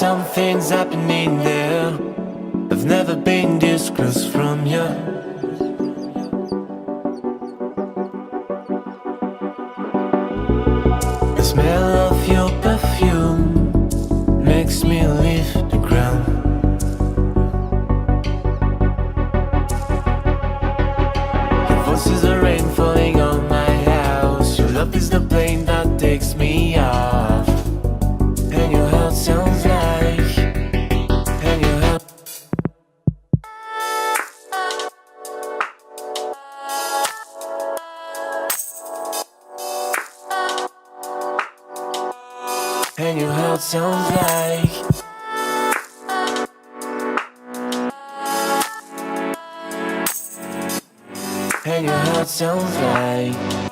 something's happening there. I've never been this close from you. The smell of your perfume makes me leave the ground. Your voice is the rain falling on my house. Your love is the plane that takes me off. And your heart sounds like, and your heart, and your heart sounds like, and your heart sounds like.